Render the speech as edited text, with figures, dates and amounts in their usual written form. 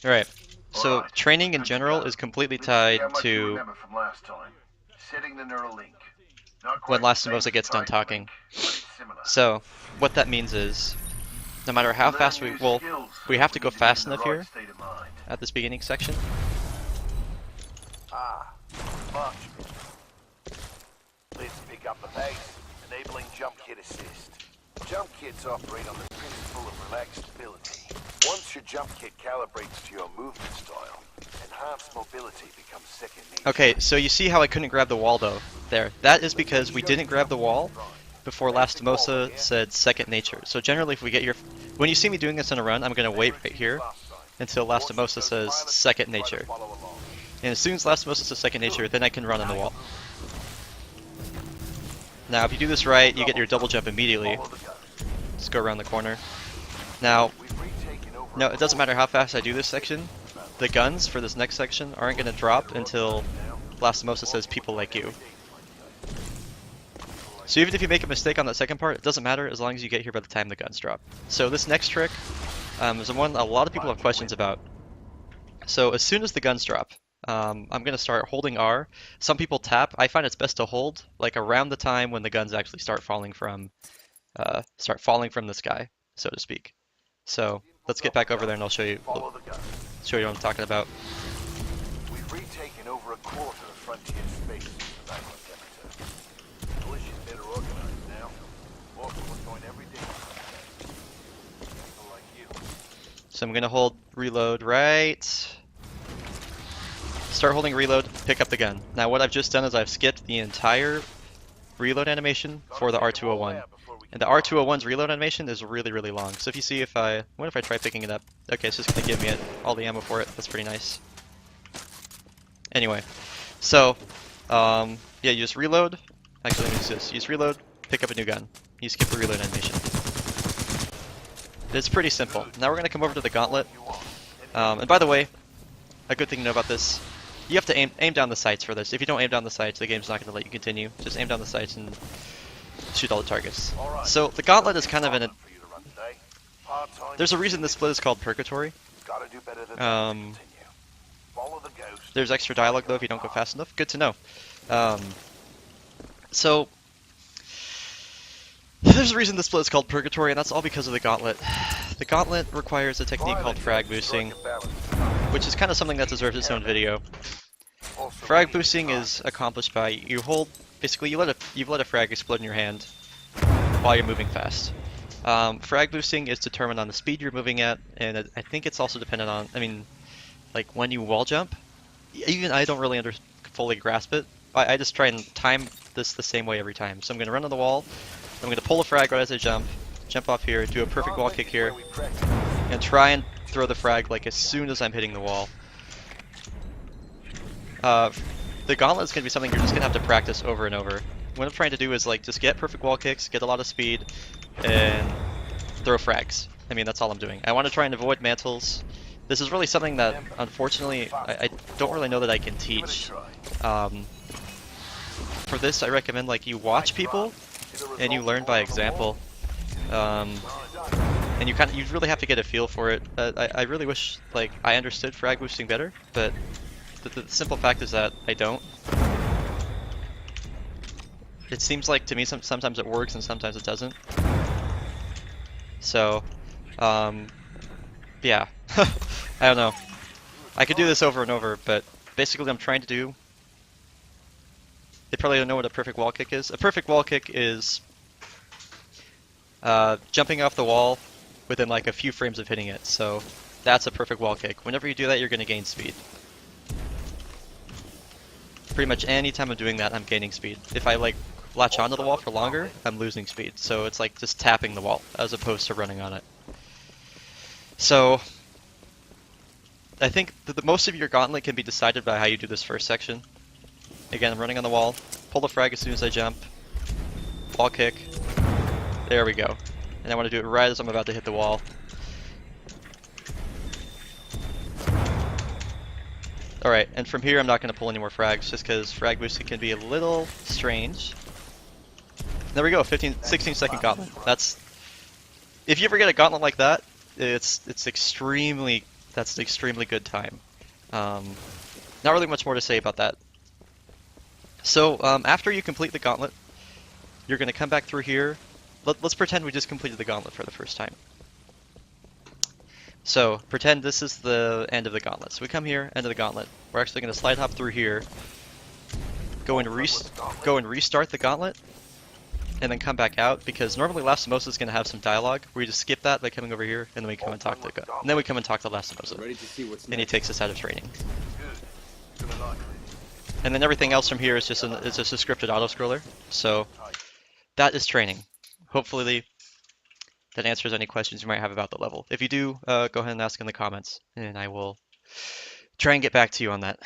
Alright, so training in general is completely tied to when Lastimosa gets done talking. So, what that means is, no matter how fast we have to go fast enough here at this beginning section. March. Let's pick up the pace, enabling jump kit assist. Jump kits operate on the principle of relaxed ability. Once your jump kit calibrates to your movement style, enhanced mobility becomes second nature. Okay, so you see how I couldn't grab the wall though? There. That is because we didn't grab the wall before Lastimosa said second nature. So generally if we get here, when you see me doing this in a run, I'm going to wait right here until Lastimosa says second nature. And as soon as Lastimosa says second nature, then I can run on the wall. Now if you do this right, you get your double jump immediately. Just go around the corner. Now, no, it doesn't matter how fast I do this section. The guns for this next section aren't going to drop until Lastimosa says people like you. So even if you make a mistake on that second part, it doesn't matter as long as you get here by the time the guns drop. So this next trick is one a lot of people have questions about. So as soon as the guns drop, I'm going to start holding R. Some people tap. I find it's best to hold like around the time when the guns actually start falling from the sky, so to speak. So let's get back over there and I'll show you what I'm talking about. We've retaken over a quarter of frontier space since the battle of Demeter. The militia's better organized now. Walker was going every day. People like you. So I'm gonna hold reload right. Start holding reload, pick up the gun. Now what I've just done is I've skipped the entire reload animation for the R201. And the R201's reload animation is really, really long. So if you see what if I try picking it up? Okay, it's just gonna give me all the ammo for it. That's pretty nice. Anyway, so, yeah, you just reload. Actually, let me use this. You just reload, pick up a new gun. You skip the reload animation. It's pretty simple. Now we're gonna come over to the Gauntlet. And by the way, a good thing to know about this, you have to aim down the sights for this. If you don't aim down the sights, the game's not gonna let you continue. Just aim down the sights and shoot all the targets. So the Gauntlet is kind of in a... There's a reason this split is called Purgatory. There's extra dialogue though if you don't go fast enough. Good to know. So there's a reason this split is called Purgatory, and that's all because of the Gauntlet. The Gauntlet requires a technique called frag boosting, which is kind of something that deserves its own video. Frag boosting is accomplished by basically you let a frag explode in your hand while you're moving fast. Frag boosting is determined on the speed you're moving at, and I think it's also dependent on, like when you wall jump. Even I don't really fully grasp it. I just try and time this the same way every time. So I'm going to run on the wall, I'm going to pull a frag right as I jump off here, do a perfect wall kick here, and try and throw the frag like as soon as I'm hitting the wall. The Gauntlet is going to be something you're just going to have to practice over and over. What I'm trying to do is like just get perfect wall kicks, get a lot of speed, and throw frags. I mean, that's all I'm doing. I want to try and avoid mantles. This is really something that, unfortunately, I don't really know that I can teach. For this, I recommend like you watch people and you learn by example. And you really have to get a feel for it. I really wish like I understood frag boosting better, but the simple fact is that I don't. It seems like to me sometimes it works and sometimes it doesn't. So, yeah, I don't know. I could do this over and over, but basically what I'm trying to do, they probably don't know what a perfect wall kick is. A perfect wall kick is jumping off the wall within like a few frames of hitting it. So that's a perfect wall kick. Whenever you do that, you're going to gain speed. Pretty much any time I'm doing that, I'm gaining speed. If I like latch onto the wall for longer, I'm losing speed. So it's like just tapping the wall as opposed to running on it. So I think that most of your Gauntlet can be decided by how you do this first section. Again, I'm running on the wall, pull the frag as soon as I jump, wall kick, there we go. And I want to do it right as I'm about to hit the wall. Alright, and from here I'm not going to pull any more frags just because frag boosting can be a little strange. There we go, 16 second Gauntlet. If you ever get a Gauntlet like that, it's extremely, that's an extremely good time. Not really much more to say about that. So after you complete the gauntlet, you're going to come back through here. Let's pretend we just completed the gauntlet for the first time. So pretend this is the end of the gauntlet. So we come here, end of the gauntlet. We're actually going to slide hop through here, go and restart the gauntlet, and then come back out, because normally Lastimosa is going to have some dialogue. We just skip that by coming over here, and then we come and talk to Lastimosa, Ready to see what's and he next. takes us out of training. And then everything else from here is just a scripted auto scroller. So that is training. Hopefully that answers any questions you might have about the level. If you do, go ahead and ask in the comments, and I will try and get back to you on that.